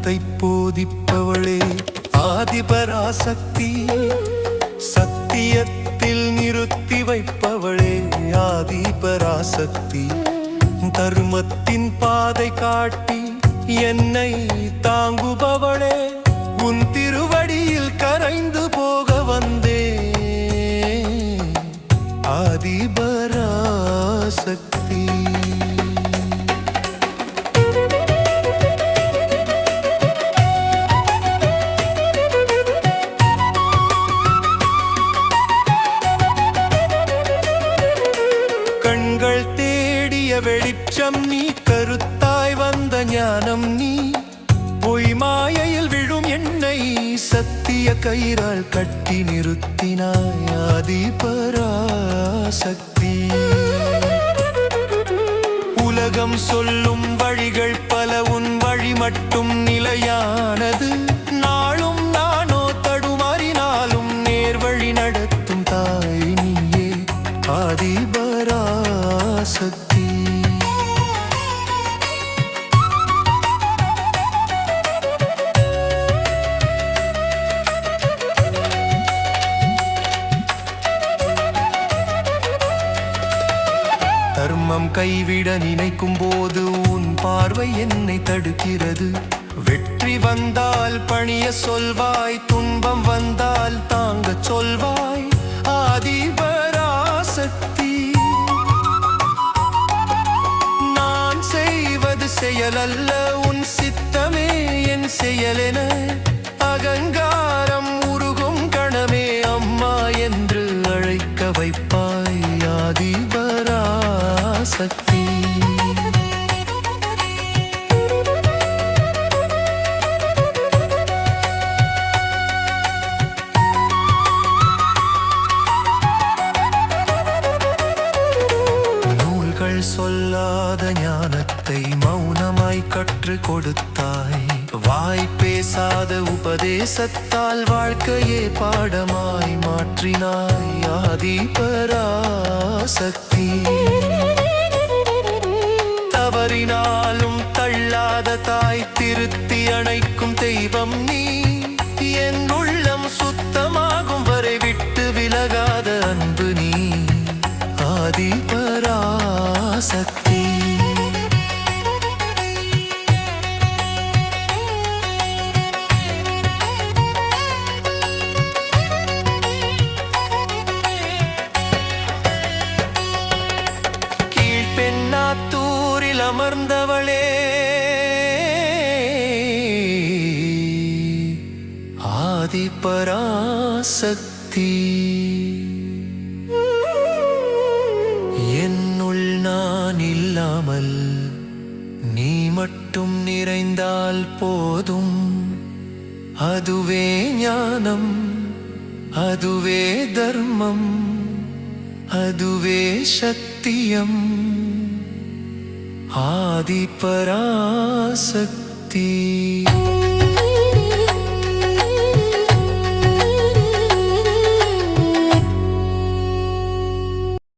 ஞானத்தை போதிப்பவளே ஆதிபராசக்தி. சத்தியத்தில் நிறுத்தி வைப்பவளே ஆதிபராசக்தி. தர்மத்தின் பாதை காட்டி என்னை தாங்குபவளே, உன் திருவடியில் கரைந்து போக வந்தே ஆதிபராசக்தி. கண்கள் தேடிய வெளிச்சம் நீ, கருத்தாய் வந்த ஞானம் நீ. பொய் மாயையில் விழும் என்னை சத்திய கயிறால் கட்டி நிறுத்தினாய் ஆதிபராசக்தி. உலகம் சொல்லும் வழிகள் பல, உன் வழி மட்டும் நிலையானது. நாளும் நானோ தடுமாறினாலும் நேர்வழி நடத்தும் தாய் நீயே ஆதிபராசக்தி. தர்மம் கைவிட நினைக்கும் போது உன் பார்வை என்னை தடுக்கிறது. வெற்றி வந்தால் பணிய சொல்வாய், துன்பம் வந்தால் தாங்க சொல்வாய் ஆதிபராசக்தி. நான் செய்வது செயலல்ல, உன் சித்தமே என் செயலென அகங்காரம் உருகும் கணமே அம்மா என்று அழைக்க வைப்பாய் ஆதிபராசக்தி. நூல்கள் சொல்லாத ஞானத்தை மௌனமாய் கற்றுக் கொடுத்தாய். வாய் பேசாத உபதேசத்தால் வாழ்க்கையே பாடமாய் மாற்றினாய் ஆதிபராசக்தி. தவறினாலும் தள்ளாத தாய், திருத்தி அணைக்கும் தெய்வம் நீ. என் உள்ளம் சுத்தமாகும் வரை விட்டு விலகாத அன்பு நீ ஆதிபராசக்தி. கீழ்பெண்ணாத்தூரில் அமர்ந்தவளே ஆதிபராசக்தி. என்னுள் நான் இல்லாமல் நீ மட்டும் நிறைந்தால் போதும். அதுவே ஞானம், அதுவே தர்மம், அதுவே சத்தியம் ஆதிபராசக்தி.